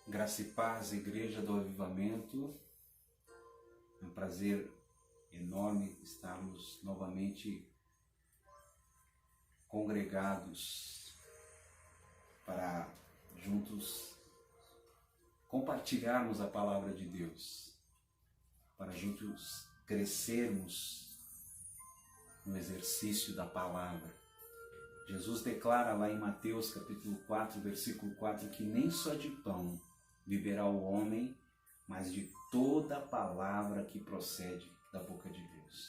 Graça e paz, Igreja do Avivamento. É um prazer enorme estarmos novamente congregados para juntos compartilharmos a palavra de Deus, para juntos crescermos no exercício da palavra. Jesus declara lá em Mateus capítulo 4, versículo 4, que nem só de pão viverá o homem, mas de toda a palavra que procede da boca de Deus.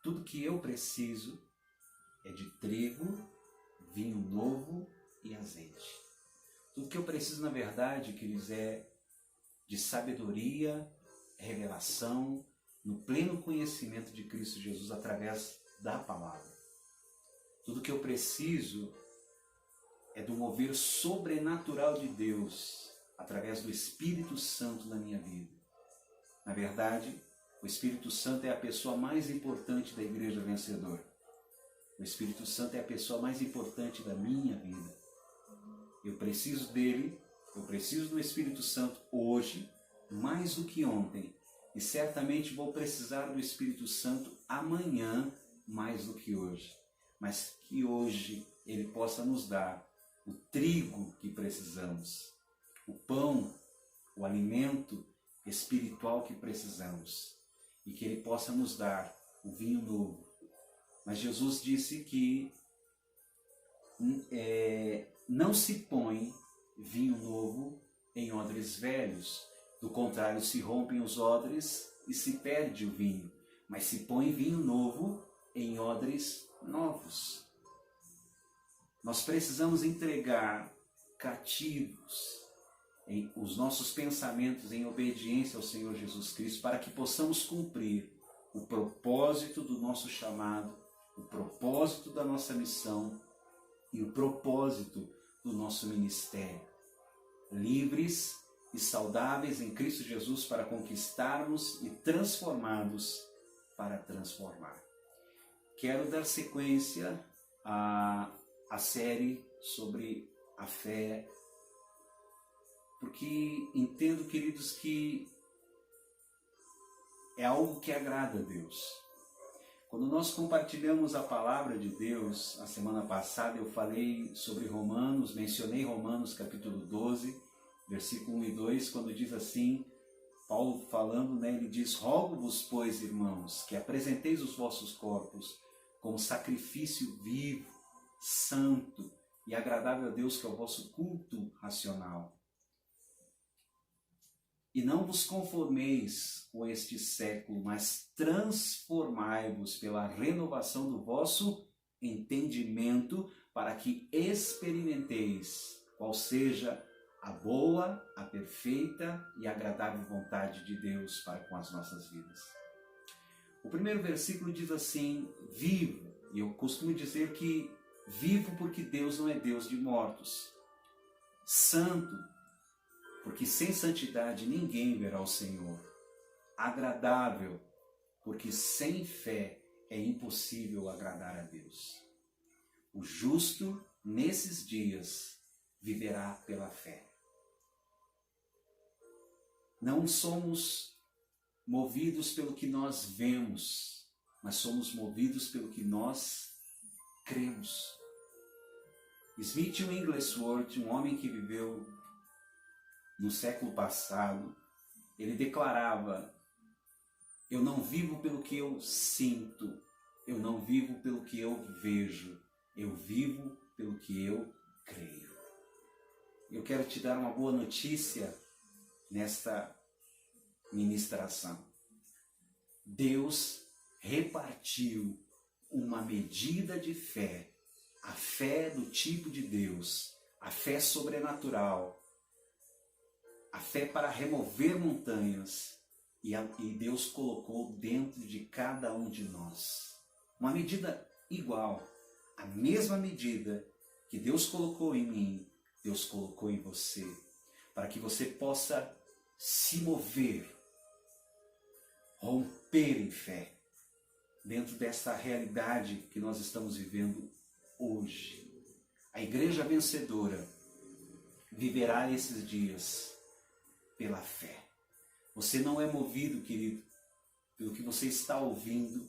Tudo que eu preciso é de trigo, vinho novo e azeite. Tudo que eu preciso, na verdade, queridos, é de sabedoria, revelação, no pleno conhecimento de Cristo Jesus através da palavra. Tudo que eu preciso é do mover sobrenatural de Deus através do Espírito Santo na minha vida. Na verdade, o Espírito Santo é a pessoa mais importante da Igreja Vencedora. O Espírito Santo é a pessoa mais importante da minha vida. Eu preciso dele, eu preciso do Espírito Santo hoje, mais do que ontem. E certamente vou precisar do Espírito Santo amanhã, mais do que hoje. Mas que hoje ele possa nos dar o trigo que precisamos, o pão, o alimento espiritual que precisamos, e que ele possa nos dar o vinho novo. Mas Jesus disse que não se põe vinho novo em odres velhos, do contrário se rompem os odres e se perde o vinho, mas se põe vinho novo em odres novos. Nós precisamos entregar cativos os nossos pensamentos em obediência ao Senhor Jesus Cristo, para que possamos cumprir o propósito do nosso chamado, o propósito da nossa missão e o propósito do nosso ministério. Livres e saudáveis em Cristo Jesus para conquistarmos e transformados para transformar. Quero dar sequência à série sobre a fé, porque entendo, queridos, que é algo que agrada a Deus. Quando nós compartilhamos a palavra de Deus, a semana passada eu falei sobre Romanos, mencionei Romanos capítulo 12, versículo 1 e 2, quando diz assim, Paulo falando, ele diz: rogo-vos, pois, irmãos, que apresenteis os vossos corpos como sacrifício vivo, santo e agradável a Deus, que é o vosso culto racional. E não vos conformeis com este século, mas transformai-vos pela renovação do vosso entendimento, para que experimenteis qual seja a boa, a perfeita e agradável vontade de Deus para com as nossas vidas. O primeiro versículo diz assim: vivo, e eu costumo dizer que vivo porque Deus não é Deus de mortos. Santo, porque sem santidade ninguém verá o Senhor. Agradável, porque sem fé é impossível agradar a Deus. O justo, nesses dias, viverá pela fé. Não somos movidos pelo que nós vemos, mas somos movidos pelo que nós cremos. Smith Wigglesworth, um homem que viveu no século passado, ele declarava: eu não vivo pelo que eu sinto, eu não vivo pelo que eu vejo, eu vivo pelo que eu creio. Eu quero te dar uma boa notícia nesta ministração. Deus repartiu uma medida de fé, a fé do tipo de Deus, a fé sobrenatural, a fé para remover montanhas, e Deus colocou dentro de cada um de nós uma medida igual, a mesma medida que Deus colocou em mim, Deus colocou em você, para que você possa se mover, romper em fé, dentro dessa realidade que nós estamos vivendo hoje. A Igreja Vencedora viverá esses dias pela fé. Você não é movido, querido, pelo que você está ouvindo.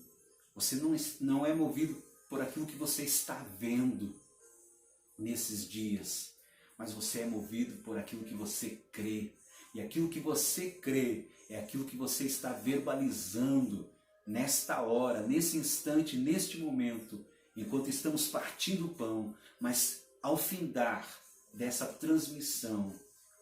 Você não é movido por aquilo que você está vendo nesses dias. Mas você é movido por aquilo que você crê. E aquilo que você crê é aquilo que você está verbalizando nesta hora, nesse instante, neste momento, enquanto estamos partindo o pão. Mas ao findar dessa transmissão,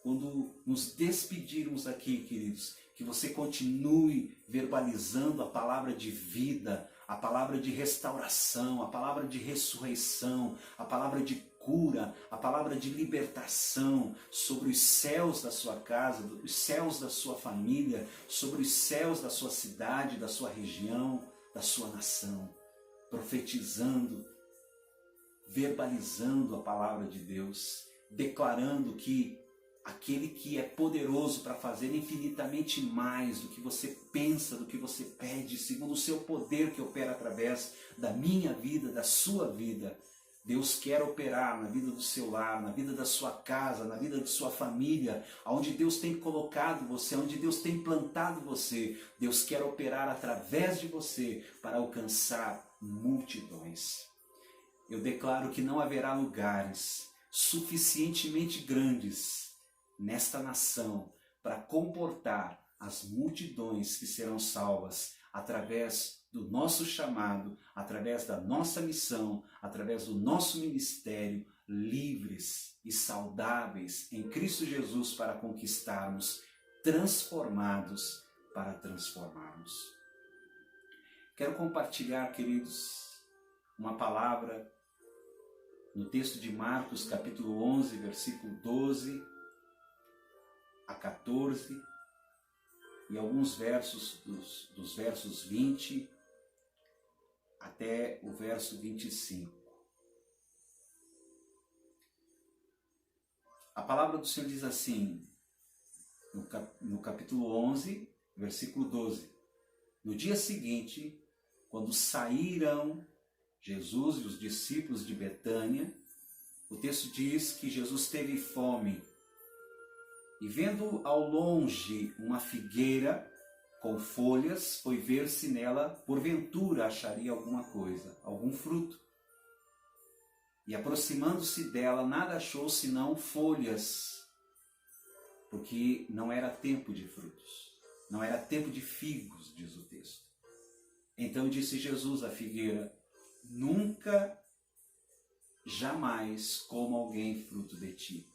quando nos despedirmos aqui, queridos, que você continue verbalizando a palavra de vida, a palavra de restauração, a palavra de ressurreição, a palavra de cura, a palavra de libertação sobre os céus da sua casa, os céus da sua família, sobre os céus da sua cidade, da sua região, da sua nação, profetizando, verbalizando a palavra de Deus, declarando que aquele que é poderoso para fazer infinitamente mais do que você pensa, do que você pede, segundo o seu poder que opera através da minha vida, da sua vida. Deus quer operar na vida do seu lar, na vida da sua casa, na vida de sua família, onde Deus tem colocado você, onde Deus tem plantado você. Deus quer operar através de você para alcançar multidões. Eu declaro que não haverá lugares suficientemente grandes nesta nação para comportar as multidões que serão salvas através do nosso chamado, através da nossa missão, através do nosso ministério, livres e saudáveis em Cristo Jesus para conquistarmos, transformados para transformarmos. Quero compartilhar, queridos, uma palavra no texto de Marcos, capítulo 11, versículo 12 a 14, e alguns versos dos versos 20 até o verso 25. A palavra do Senhor diz assim, no capítulo 11, versículo 12. No dia seguinte, quando saíram Jesus e os discípulos de Betânia, o texto diz que Jesus teve fome. E vendo ao longe uma figueira com folhas, foi ver se nela, porventura, acharia alguma coisa, algum fruto. E aproximando-se dela, nada achou senão folhas, porque não era tempo de frutos, não era tempo de figos, diz o texto. Então disse Jesus à figueira: nunca, jamais coma alguém fruto de ti.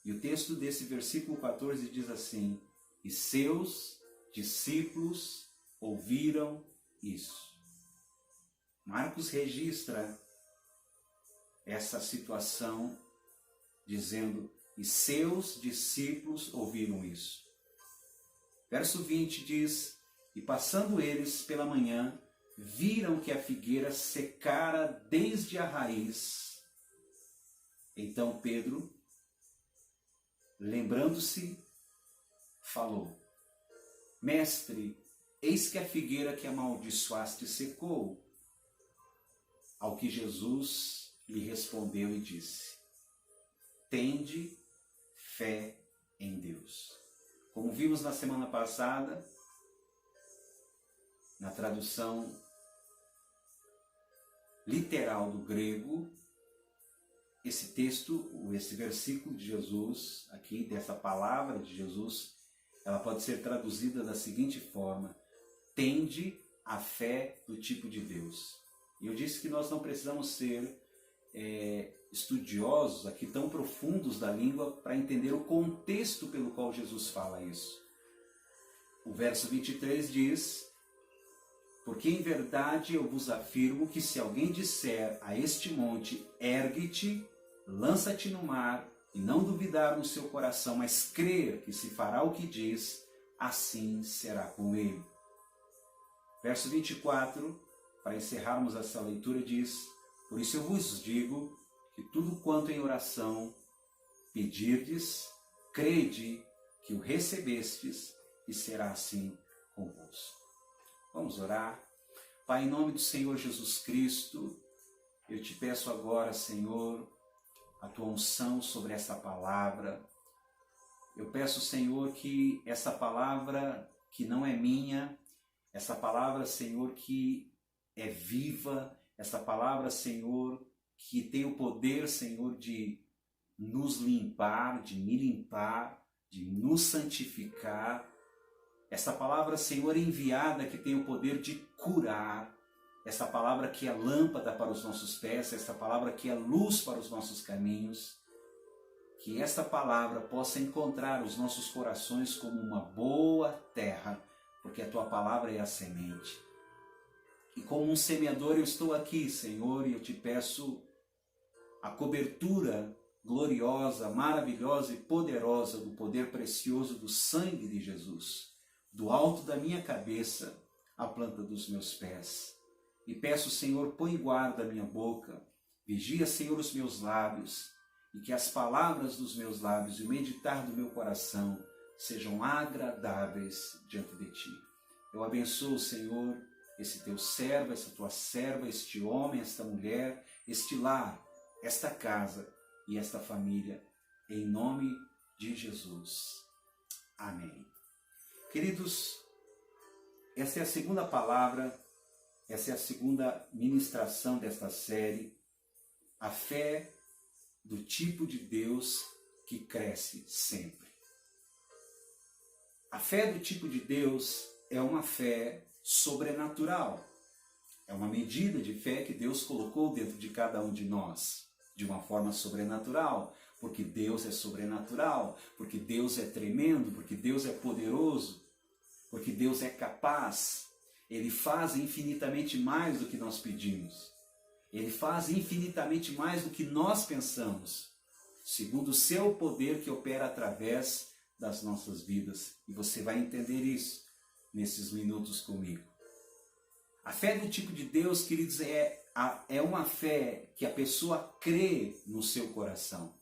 E o texto desse versículo 14 diz assim: e seus discípulos ouviram isso. Marcos registra essa situação dizendo: e seus discípulos ouviram isso. Verso 20 diz: e passando eles pela manhã, viram que a figueira secara desde a raiz. Então Pedro, lembrando-se, falou: mestre, eis que a figueira que amaldiçoaste secou. Ao que Jesus lhe respondeu e disse: tende fé em Deus. Como vimos na semana passada, na tradução literal do grego, esse texto, esse versículo de Jesus, aqui dessa palavra de Jesus, ela pode ser traduzida da seguinte forma: tende a fé do tipo de Deus. E eu disse que nós não precisamos ser estudiosos aqui tão profundos da língua para entender o contexto pelo qual Jesus fala isso. O verso 23 diz: porque em verdade eu vos afirmo que se alguém disser a este monte, ergue-te, lança-te no mar, e não duvidar no seu coração, mas crer que se fará o que diz, assim será com ele. Verso 24, para encerrarmos essa leitura, diz: por isso eu vos digo que tudo quanto em oração pedirdes, crede que o recebestes, e será assim convosco. Vamos orar. Pai, em nome do Senhor Jesus Cristo, eu te peço agora, Senhor, a tua unção sobre essa palavra. Eu peço, Senhor, que essa palavra que não é minha, essa palavra, Senhor, que é viva, essa palavra, Senhor, que tem o poder, Senhor, de nos limpar, de me limpar, de nos santificar. Essa palavra, Senhor, enviada, que tem o poder de curar. Essa palavra que é lâmpada para os nossos pés, essa palavra que é luz para os nossos caminhos. Que esta palavra possa encontrar os nossos corações como uma boa terra, porque a tua palavra é a semente. E como um semeador eu estou aqui, Senhor, e eu te peço a cobertura gloriosa, maravilhosa e poderosa do poder precioso do sangue de Jesus, do alto da minha cabeça à planta dos meus pés. E peço, Senhor, põe guarda a minha boca, vigia, Senhor, os meus lábios, e que as palavras dos meus lábios e o meditar do meu coração sejam agradáveis diante de Ti. Eu abençoo, Senhor, esse Teu servo, essa Tua serva, este homem, esta mulher, este lar, esta casa e esta família, em nome de Jesus. Amém. Queridos, essa é a segunda palavra, essa é a segunda ministração desta série, a fé do tipo de Deus que cresce sempre. A fé do tipo de Deus é uma fé sobrenatural. É uma medida de fé que Deus colocou dentro de cada um de nós, de uma forma sobrenatural, porque Deus é sobrenatural, porque Deus é tremendo, porque Deus é poderoso, porque Deus é capaz. Ele faz infinitamente mais do que nós pedimos. Ele faz infinitamente mais do que nós pensamos, segundo o seu poder que opera através das nossas vidas. E você vai entender isso nesses minutos comigo. A fé do tipo de Deus, queridos, é uma fé que a pessoa crê no seu coração.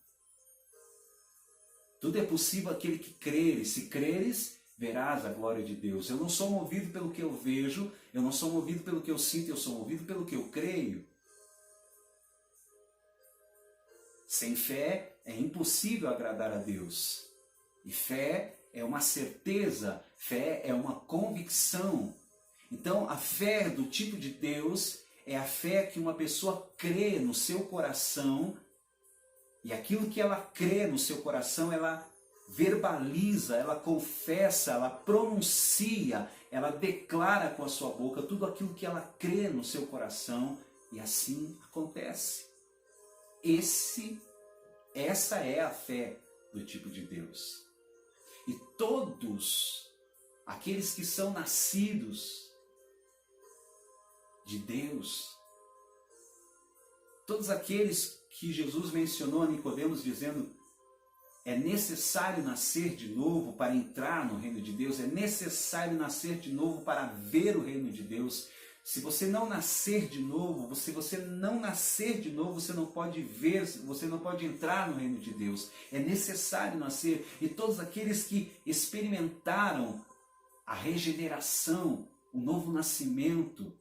Tudo é possível aquele que crer, e se creres, verás a glória de Deus. Eu não sou movido pelo que eu vejo, eu não sou movido pelo que eu sinto, eu sou movido pelo que eu creio. Sem fé é impossível agradar a Deus. E fé é uma certeza, fé é uma convicção. Então, a fé do tipo de Deus é a fé que uma pessoa crê no seu coração, e aquilo que ela crê no seu coração, ela verbaliza, ela confessa, ela pronuncia, ela declara com a sua boca tudo aquilo que ela crê no seu coração, e assim acontece. Essa é a fé do tipo de Deus. E todos aqueles que são nascidos de Deus, todos aqueles que Jesus mencionou a Nicodemos dizendo: é necessário nascer de novo para entrar no reino de Deus, é necessário nascer de novo para ver o reino de Deus. Se você não nascer de novo, se você não nascer de novo, você não pode ver, você não pode entrar no reino de Deus. É necessário nascer. E todos aqueles que experimentaram a regeneração, o novo nascimento,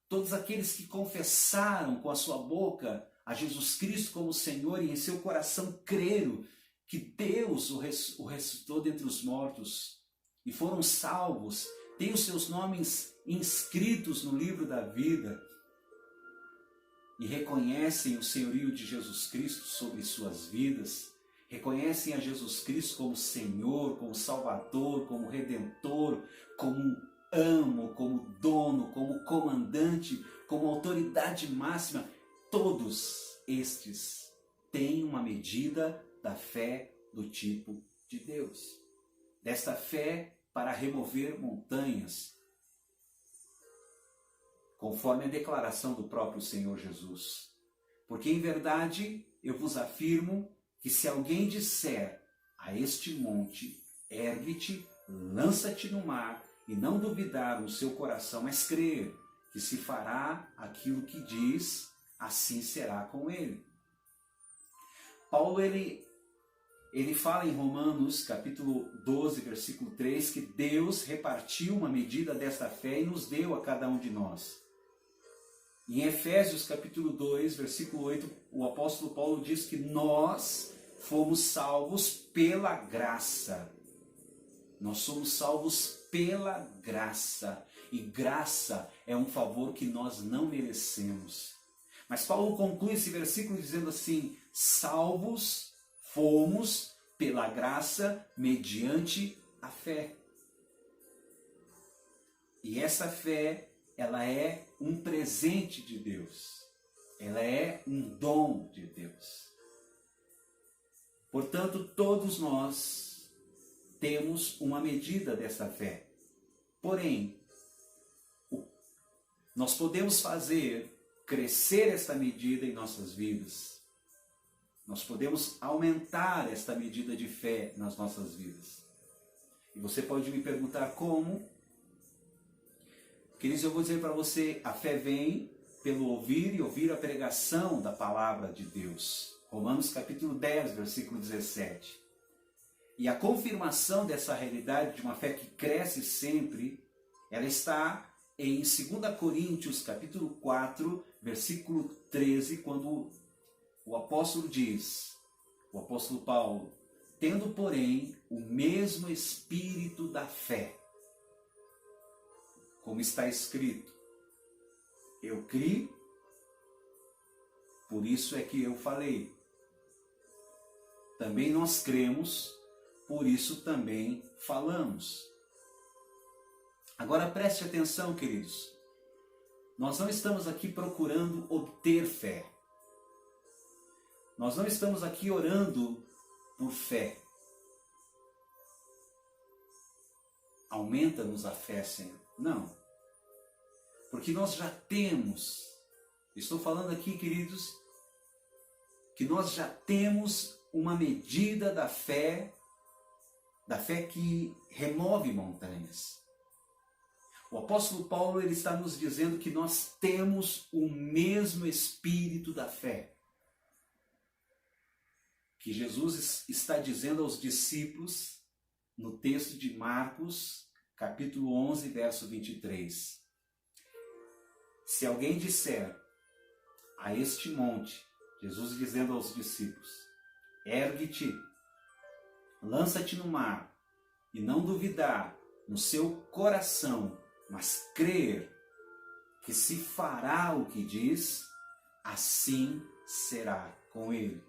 todos aqueles que confessaram com a sua boca a Jesus Cristo como Senhor e em seu coração creram que Deus o ressuscitou dentre os mortos e foram salvos, têm os seus nomes inscritos no livro da vida e reconhecem o senhorio de Jesus Cristo sobre suas vidas, reconhecem a Jesus Cristo como Senhor, como Salvador, como Redentor, como amo, como dono, como comandante, como autoridade máxima. Todos estes têm uma medida da fé do tipo de Deus. Desta fé para remover montanhas, conforme a declaração do próprio Senhor Jesus. Porque em verdade eu vos afirmo que se alguém disser a este monte, ergue-te, lança-te no mar, e não duvidar no seu coração, mas crer que se fará aquilo que diz, assim será com ele. Paulo, ele fala em Romanos, capítulo 12, versículo 3, que Deus repartiu uma medida desta fé e nos deu a cada um de nós. Em Efésios capítulo 2, versículo 8, o apóstolo Paulo diz que nós fomos salvos pela graça. Nós somos salvos pela graça. E graça é um favor que nós não merecemos. Mas Paulo conclui esse versículo dizendo assim: salvos fomos pela graça mediante a fé. E essa fé, ela é um presente de Deus. Ela é um dom de Deus. Portanto, todos nós temos uma medida dessa fé. Porém, nós podemos fazer crescer esta medida em nossas vidas. Nós podemos aumentar esta medida de fé nas nossas vidas. E você pode me perguntar como? Queridos, eu vou dizer para você, a fé vem pelo ouvir e ouvir a pregação da palavra de Deus. Romanos capítulo 10, versículo 17. E a confirmação dessa realidade de uma fé que cresce sempre, ela está em 2 Coríntios capítulo 4, versículo 13, quando o apóstolo diz, o apóstolo Paulo, tendo, porém, o mesmo espírito da fé, como está escrito, eu criei, por isso é que eu falei. Também nós cremos, por isso também falamos. Agora preste atenção, queridos. Nós não estamos aqui procurando obter fé. Nós não estamos aqui orando por fé. Aumenta-nos a fé, Senhor. Não. Porque nós já temos, estou falando aqui, queridos, que nós já temos uma medida da fé que remove montanhas. O apóstolo Paulo, ele está nos dizendo que nós temos o mesmo espírito da fé. Que Jesus está dizendo aos discípulos no texto de Marcos, capítulo 11, verso 23. Se alguém disser a este monte, Jesus dizendo aos discípulos, ergue-te, lança-te no mar, e não duvidar no seu coração, mas crer que se fará o que diz, assim será com ele.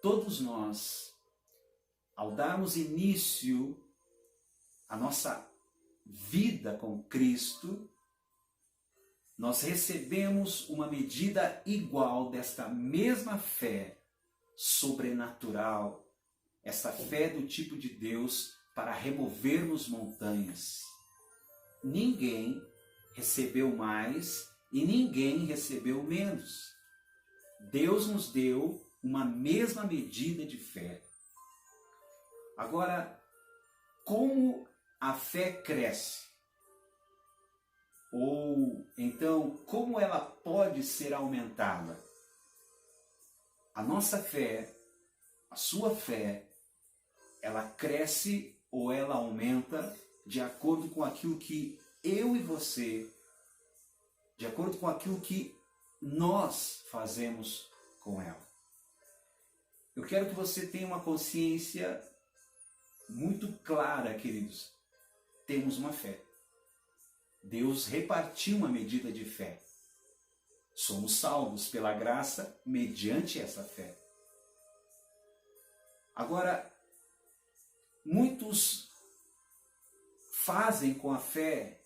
Todos nós, ao darmos início à nossa vida com Cristo, nós recebemos uma medida igual desta mesma fé sobrenatural, essa fé do tipo de Deus para removermos montanhas. Ninguém recebeu mais e ninguém recebeu menos. Deus nos deu uma mesma medida de fé. Agora, como a fé cresce? Ou então, como ela pode ser aumentada? A nossa fé, a sua fé, ela cresce ou ela aumenta de acordo com aquilo que eu e você, de acordo com aquilo que nós fazemos com ela. Eu quero que você tenha uma consciência muito clara, queridos. Temos uma fé. Deus repartiu uma medida de fé. Somos salvos pela graça mediante essa fé. Agora, muitos fazem com a fé,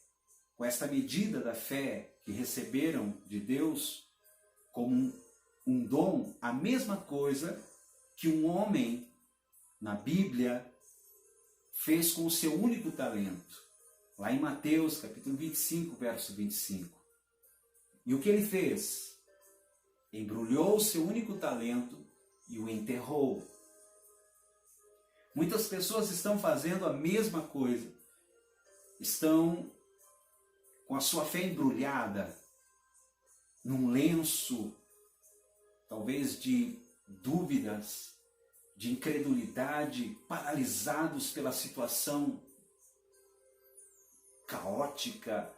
com esta medida da fé que receberam de Deus, como um dom, a mesma coisa que um homem na Bíblia fez com o seu único talento. Lá em Mateus, capítulo 25, verso 25. E o que ele fez? Embrulhou o seu único talento e o enterrou. Muitas pessoas estão fazendo a mesma coisa. Estão com a sua fé embrulhada num lenço, talvez de dúvidas, de incredulidade, paralisados pela situação caótica,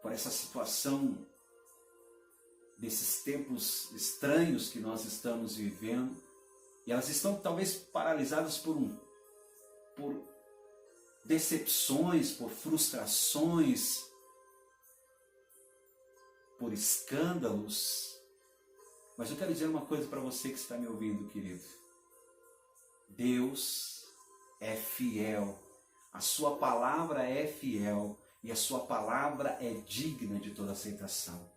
por essa situação desses tempos estranhos que nós estamos vivendo, e elas estão talvez paralisadas por decepções, por frustrações, por escândalos. Mas eu quero dizer uma coisa para você que está me ouvindo, querido. Deus é fiel, a sua palavra é fiel e a sua palavra é digna de toda aceitação.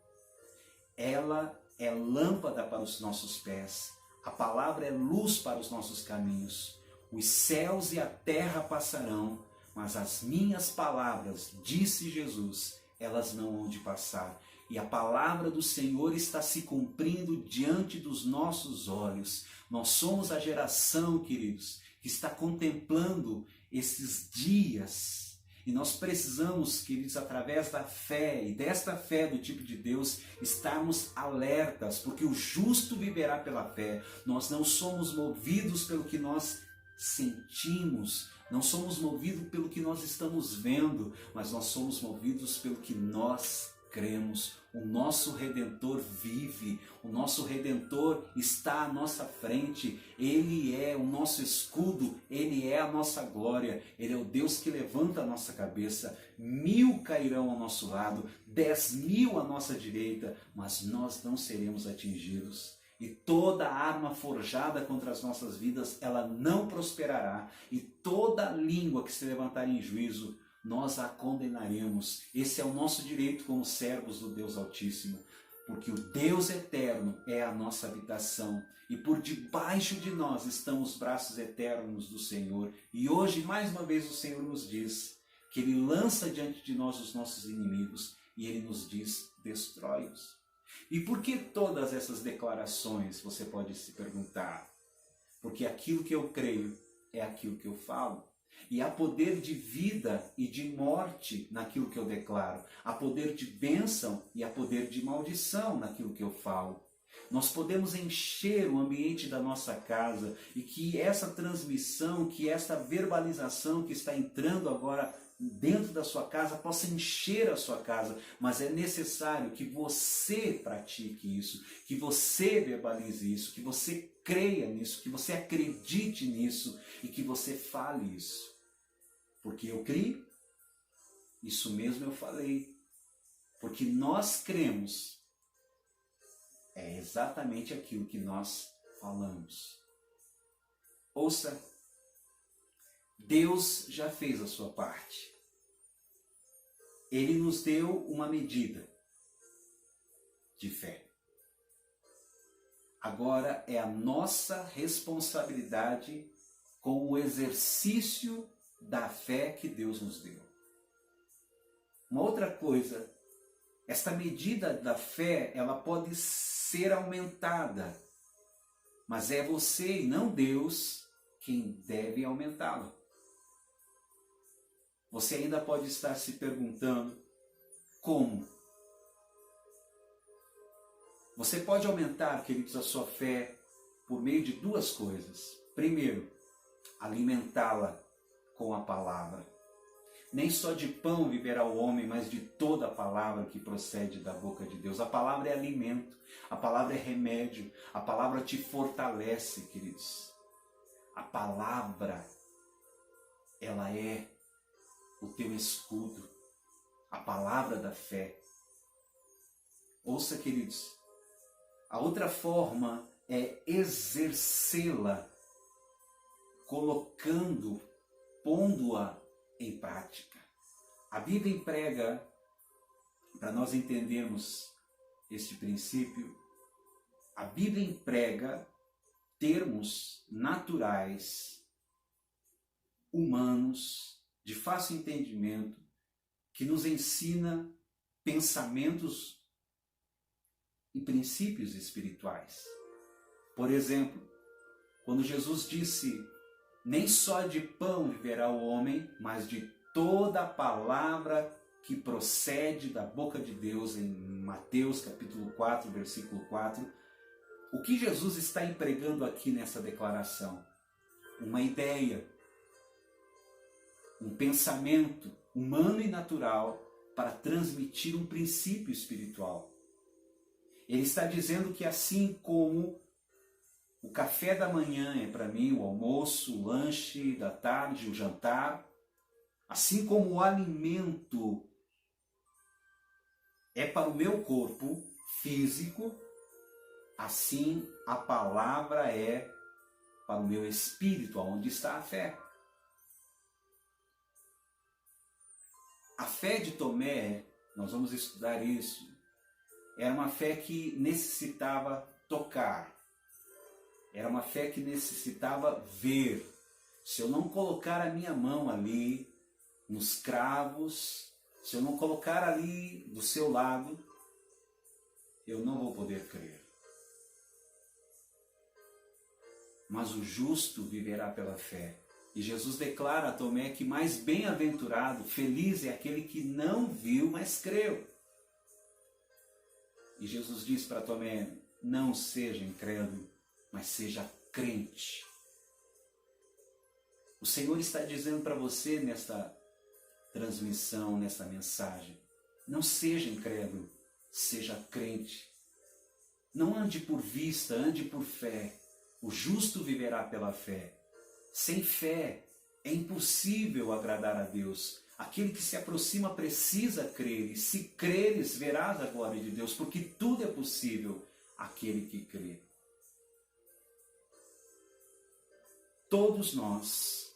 Ela é lâmpada para os nossos pés, a palavra é luz para os nossos caminhos. Os céus e a terra passarão, mas as minhas palavras, disse Jesus, elas não hão de passar. E a palavra do Senhor está se cumprindo diante dos nossos olhos. Nós somos a geração, queridos, que está contemplando esses dias. E nós precisamos, queridos, através da fé e desta fé do tipo de Deus, estarmos alertas, porque o justo viverá pela fé. Nós não somos movidos pelo que nós sentimos, não somos movidos pelo que nós estamos vendo, mas nós somos movidos pelo que nós cremos. O nosso Redentor vive, o nosso Redentor está à nossa frente, Ele é o nosso escudo, Ele é a nossa glória, Ele é o Deus que levanta a nossa cabeça. 1000 cairão ao nosso lado, 10.000 à nossa direita, mas nós não seremos atingidos. E toda arma forjada contra as nossas vidas, ela não prosperará, e toda língua que se levantar em juízo, nós a condenaremos. Esse é o nosso direito como servos do Deus Altíssimo, porque o Deus eterno é a nossa habitação, e por debaixo de nós estão os braços eternos do Senhor. E hoje, mais uma vez, o Senhor nos diz que Ele lança diante de nós os nossos inimigos, e Ele nos diz, destrói-os. E por que todas essas declarações, você pode se perguntar? Porque aquilo que eu creio é aquilo que eu falo. E há poder de vida e de morte naquilo que eu declaro. Há poder de bênção e há poder de maldição naquilo que eu falo. Nós podemos encher o ambiente da nossa casa e que essa transmissão, que essa verbalização que está entrando agora dentro da sua casa possa encher a sua casa, mas é necessário que você pratique isso, que você verbalize isso, que você creia nisso, que você acredite nisso e que você fale isso. Porque eu criei, isso mesmo eu falei, porque nós cremos, é exatamente aquilo que nós falamos. Ouça, Deus já fez a sua parte. Ele nos deu uma medida de fé. Agora é a nossa responsabilidade com o exercício da fé que Deus nos deu. Uma outra coisa, esta medida da fé, ela pode ser aumentada, mas é você e não Deus quem deve aumentá-la. Você ainda pode estar se perguntando, como? Você pode aumentar, queridos, a sua fé por meio de duas coisas. Primeiro, alimentá-la com a palavra. Nem só de pão viverá o homem, mas de toda a palavra que procede da boca de Deus. A palavra é alimento, a palavra é remédio, a palavra te fortalece, queridos. A palavra, ela é o teu escudo, a palavra da fé. Ouça, queridos, a outra forma é exercê-la, colocando, pondo-a em prática. A Bíblia emprega, para nós entendermos este princípio, a Bíblia emprega termos naturais, humanos, de fácil entendimento, que nos ensina pensamentos e princípios espirituais. Por exemplo, quando Jesus disse, nem só de pão viverá o homem, mas de toda a palavra que procede da boca de Deus, em Mateus capítulo 4, versículo 4, o que Jesus está empregando aqui nessa declaração? Uma ideia, um pensamento humano e natural para transmitir um princípio espiritual. Ele está dizendo que assim como o café da manhã é para mim o almoço, o lanche da tarde, o jantar, assim como o alimento é para o meu corpo físico, assim a palavra é para o meu espírito, aonde está a fé. A fé de Tomé, nós vamos estudar isso, era uma fé que necessitava tocar, era uma fé que necessitava ver. Se eu não colocar a minha mão ali nos cravos, se eu não colocar ali do seu lado, eu não vou poder crer. Mas o justo viverá pela fé. E Jesus declara a Tomé que mais bem-aventurado, feliz é aquele que não viu, mas creu. E Jesus diz para Tomé, não seja incrédulo, mas seja crente. O Senhor está dizendo para você nesta transmissão, nesta mensagem, não seja incrédulo, seja crente. Não ande por vista, ande por fé. O justo viverá pela fé. Sem fé é impossível agradar a Deus. Aquele que se aproxima precisa crer, e se creres, verás a glória de Deus, porque tudo é possível àquele que crê. Todos nós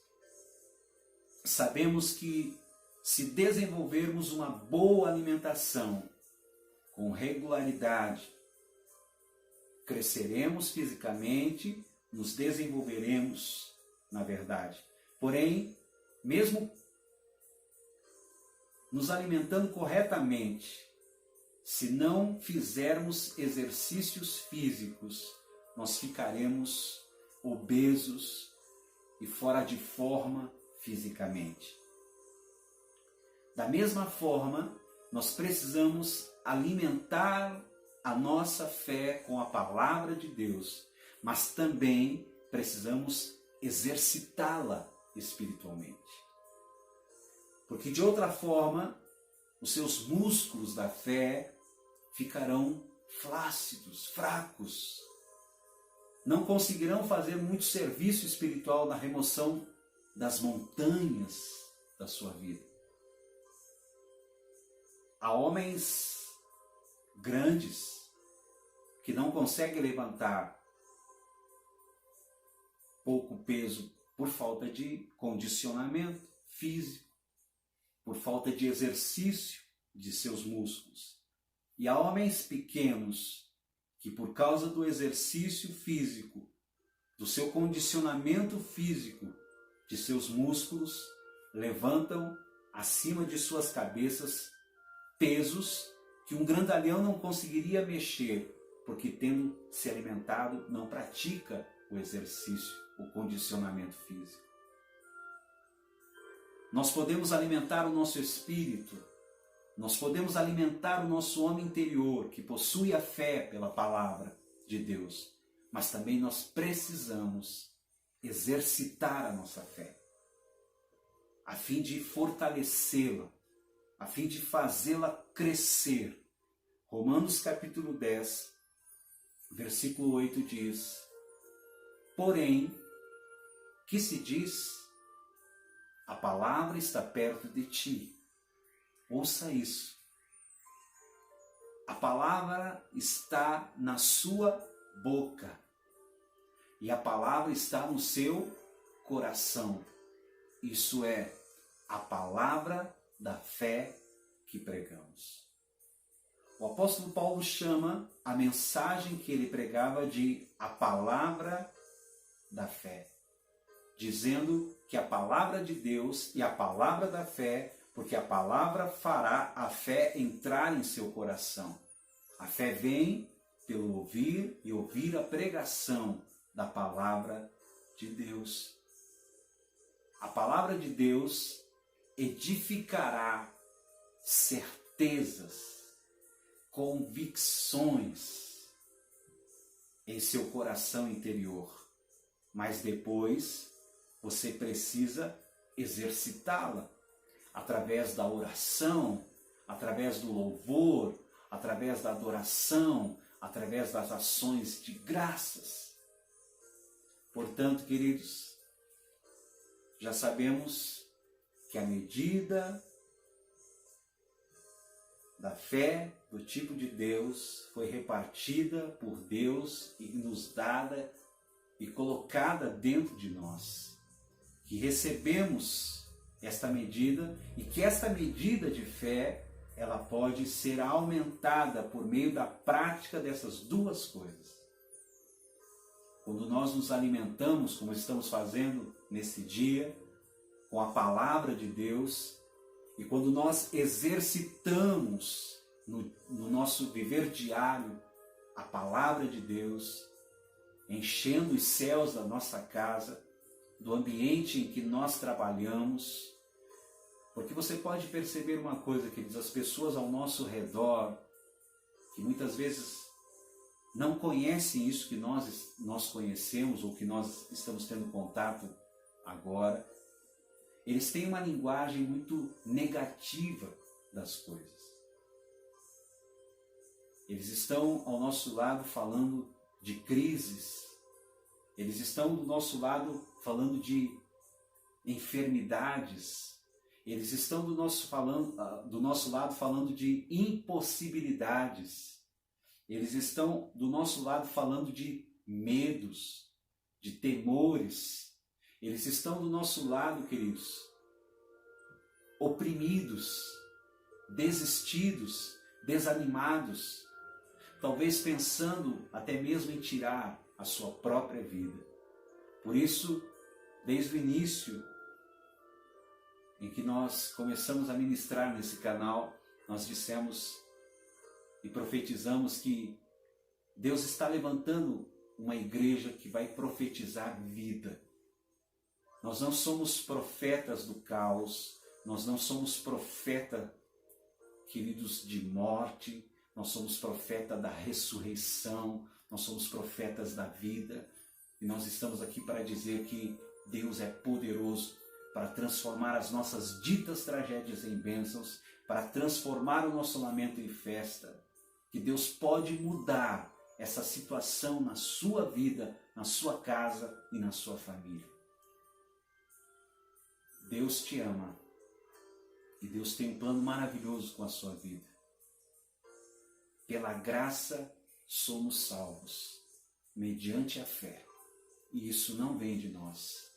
sabemos que se desenvolvermos uma boa alimentação com regularidade, cresceremos fisicamente, nos desenvolveremos na verdade. Porém, mesmo nos alimentando corretamente, se não fizermos exercícios físicos, nós ficaremos obesos e fora de forma fisicamente. Da mesma forma, nós precisamos alimentar a nossa fé com a palavra de Deus, mas também precisamos exercitá-la espiritualmente. Porque de outra forma, os seus músculos da fé ficarão flácidos, fracos. Não conseguirão fazer muito serviço espiritual na remoção das montanhas da sua vida. Há homens grandes que não conseguem levantar pouco peso por falta de condicionamento físico, por falta de exercício de seus músculos. E há homens pequenos que, por causa do exercício físico, do seu condicionamento físico, de seus músculos, levantam acima de suas cabeças pesos que um grandalhão não conseguiria mexer, porque tendo se alimentado, não pratica o exercício, o condicionamento físico. Nós podemos alimentar o nosso espírito, nós podemos alimentar o nosso homem interior, que possui a fé pela palavra de Deus, mas também nós precisamos exercitar a nossa fé, a fim de fortalecê-la, a fim de fazê-la crescer. Romanos capítulo 10, versículo 8 diz: porém, que se diz, a palavra está perto de ti. Ouça isso. A palavra está na sua boca. E a palavra está no seu coração. Isso é a palavra da fé que pregamos. O apóstolo Paulo chama a mensagem que ele pregava de a palavra da fé, dizendo que a palavra de Deus e a palavra da fé, porque a palavra fará a fé entrar em seu coração. A fé vem pelo ouvir e ouvir a pregação da palavra de Deus. A palavra de Deus edificará certezas, convicções em seu coração interior. Mas depois você precisa exercitá-la através da oração, através do louvor, através da adoração, através das ações de graças. Portanto, queridos, já sabemos que a medida da fé do tipo de Deus foi repartida por Deus e nos dada e colocada dentro de nós. Que recebemos esta medida e que esta medida de fé ela pode ser aumentada por meio da prática dessas duas coisas. Quando nós nos alimentamos, como estamos fazendo nesse dia, com a palavra de Deus, e quando nós exercitamos no nosso viver diário a palavra de Deus, enchendo os céus da nossa casa, do ambiente em que nós trabalhamos, porque você pode perceber uma coisa, queridos, as pessoas ao nosso redor, que muitas vezes não conhecem isso que nós conhecemos ou que nós estamos tendo contato agora, eles têm uma linguagem muito negativa das coisas. Eles estão ao nosso lado falando de crises, eles estão do nosso lado falando de enfermidades, eles estão do nosso lado falando de impossibilidades, eles estão do nosso lado falando de medos, de temores, eles estão do nosso lado, queridos, oprimidos, desistidos, desanimados, talvez pensando até mesmo em tirar a sua própria vida. Por isso, desde o início em que nós começamos a ministrar nesse canal, nós dissemos e profetizamos que Deus está levantando uma igreja que vai profetizar vida. Nós não somos profetas do caos, nós não somos profeta, queridos, de morte, nós somos profeta da ressurreição, nós somos profetas da vida, e nós estamos aqui para dizer que Deus é poderoso para transformar as nossas ditas tragédias em bênçãos, para transformar o nosso lamento em festa, que Deus pode mudar essa situação na sua vida, na sua casa e na sua família. Deus te ama e Deus tem um plano maravilhoso com a sua vida. Pela graça somos salvos, mediante a fé. E isso não vem de nós,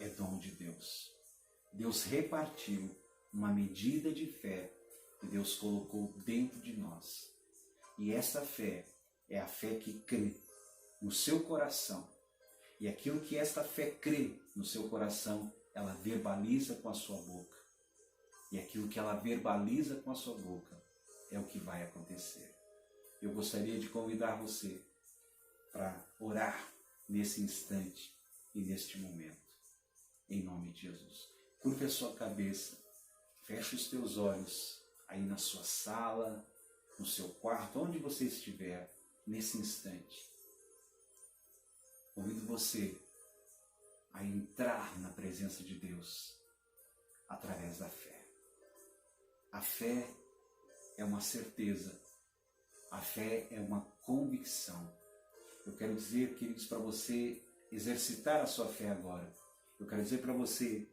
é dom de Deus. Deus repartiu uma medida de fé que Deus colocou dentro de nós. E essa fé é a fé que crê no seu coração. E aquilo que esta fé crê no seu coração, ela verbaliza com a sua boca. E aquilo que ela verbaliza com a sua boca é o que vai acontecer. Eu gostaria de convidar você para orar nesse instante e neste momento, em nome de Jesus. Curva a sua cabeça, feche os teus olhos aí na sua sala, no seu quarto, onde você estiver nesse instante. Convido você a entrar na presença de Deus através da fé. A fé é uma certeza, a fé é uma convicção. Eu quero dizer, queridos, para você exercitar a sua fé agora, eu quero dizer para você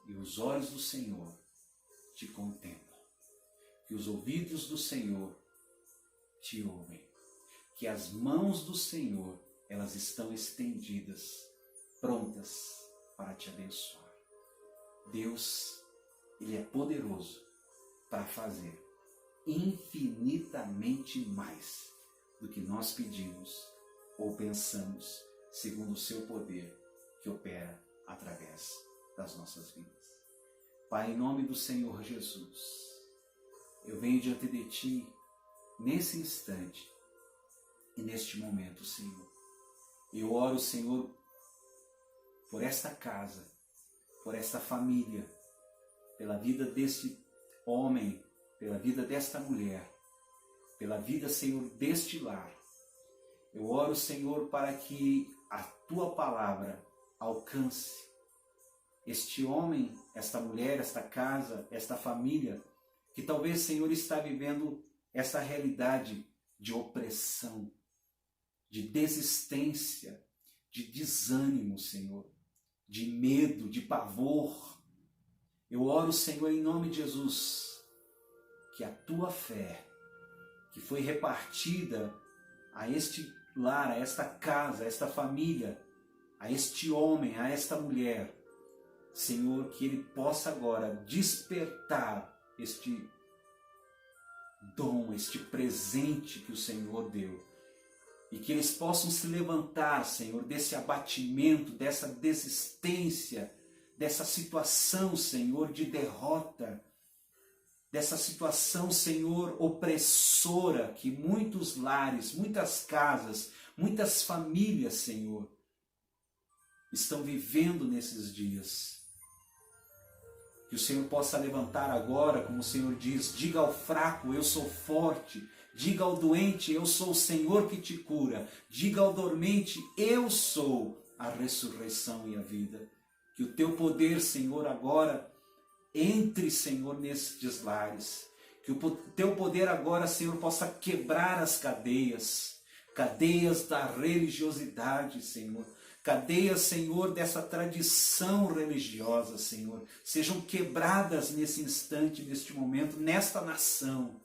que os olhos do Senhor te contemplam, que os ouvidos do Senhor te ouvem, que as mãos do Senhor, elas estão estendidas, prontas para te abençoar. Deus, Ele é poderoso para fazer infinitamente mais do que nós pedimos ou pensamos, segundo o seu poder que opera através das nossas vidas. Pai, em nome do Senhor Jesus, eu venho diante de Ti nesse instante e neste momento, Senhor. Eu oro, Senhor, por esta casa, por esta família, pela vida deste homem, pela vida desta mulher, pela vida, Senhor, deste lar. Eu oro, Senhor, para que a Tua palavra alcance este homem, esta mulher, esta casa, esta família, que talvez, Senhor, está vivendo essa realidade de opressão, de desistência, de desânimo, Senhor, de medo, de pavor. Eu oro, Senhor, em nome de Jesus, que a tua fé, que foi repartida a este lar, a esta casa, a esta família, a este homem, a esta mulher, Senhor, que ele possa agora despertar este dom, este presente que o Senhor deu. E que eles possam se levantar, Senhor, desse abatimento, dessa desistência, dessa situação, Senhor, de derrota, dessa situação, Senhor, opressora que muitos lares, muitas casas, muitas famílias, Senhor, estão vivendo nesses dias. Que o Senhor possa levantar agora, como o Senhor diz, diga ao fraco, eu sou forte. Diga ao doente, eu sou o Senhor que te cura. Diga ao dormente, eu sou a ressurreição e a vida. Que o teu poder, Senhor, agora entre, Senhor, nestes lares. Que o teu poder agora, Senhor, possa quebrar as cadeias. Cadeias da religiosidade, Senhor. Cadeias, Senhor, dessa tradição religiosa, Senhor. Sejam quebradas nesse instante, neste momento, nesta nação,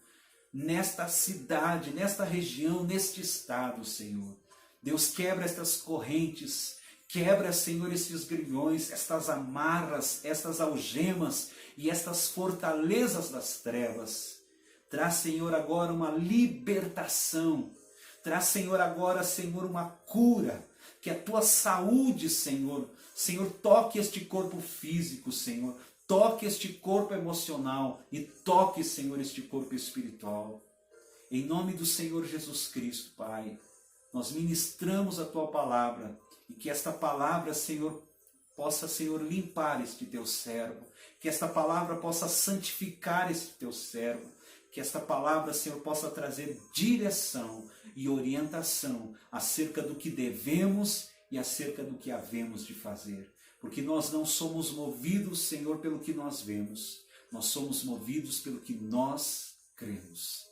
nesta cidade, nesta região, neste estado, Senhor. Deus, quebra estas correntes, quebra, Senhor, estes grilhões, estas amarras, estas algemas e estas fortalezas das trevas. Traz, Senhor, agora uma libertação. Traz, Senhor, agora, Senhor, uma cura. Que a tua saúde, Senhor, toque este corpo físico, Senhor. Toque este corpo emocional e toque, Senhor, este corpo espiritual. Em nome do Senhor Jesus Cristo, Pai, nós ministramos a tua palavra e que esta palavra, Senhor, possa, Senhor, limpar este teu servo. Que esta palavra possa santificar este teu servo. Que esta palavra, Senhor, possa trazer direção e orientação acerca do que devemos e acerca do que havemos de fazer. Porque nós não somos movidos, Senhor, pelo que nós vemos. Nós somos movidos pelo que nós cremos.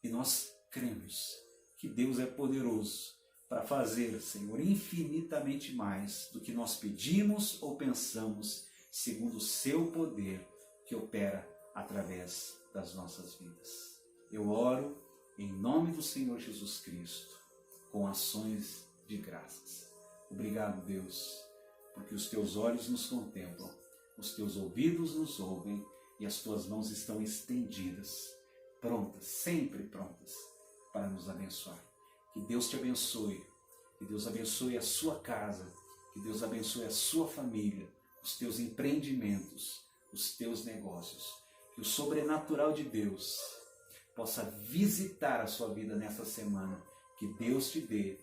E nós cremos que Deus é poderoso para fazer, Senhor, infinitamente mais do que nós pedimos ou pensamos, segundo o seu poder que opera através das nossas vidas. Eu oro em nome do Senhor Jesus Cristo, com ações de graças. Obrigado, Deus, porque os teus olhos nos contemplam, os teus ouvidos nos ouvem e as tuas mãos estão estendidas, prontas, sempre prontas, para nos abençoar. Que Deus te abençoe, que Deus abençoe a sua casa, que Deus abençoe a sua família, os teus empreendimentos, os teus negócios. Que o sobrenatural de Deus possa visitar a sua vida nessa semana. Que Deus te dê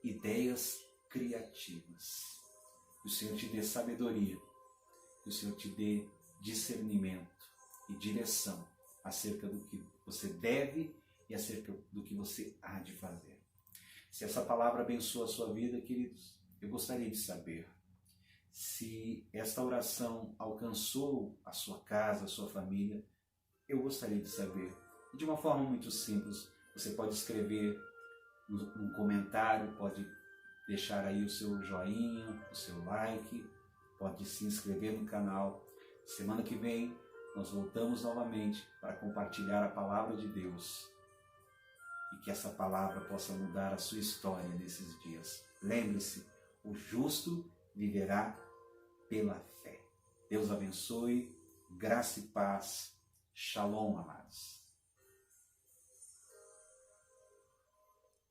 ideias criativas. Que o Senhor te dê sabedoria. Que o Senhor te dê discernimento e direção acerca do que você deve e acerca do que você há de fazer. Se essa palavra abençoa a sua vida, queridos, eu gostaria de saber se esta oração alcançou a sua casa, a sua família. Eu gostaria de saber. De uma forma muito simples, você pode escrever um comentário, pode deixar aí o seu joinha, o seu like, pode se inscrever no canal. Semana que vem nós voltamos novamente para compartilhar a palavra de Deus e que essa palavra possa mudar a sua história nesses dias. Lembre-se, o justo viverá pela fé. Deus abençoe, graça e paz. Shalom, amados.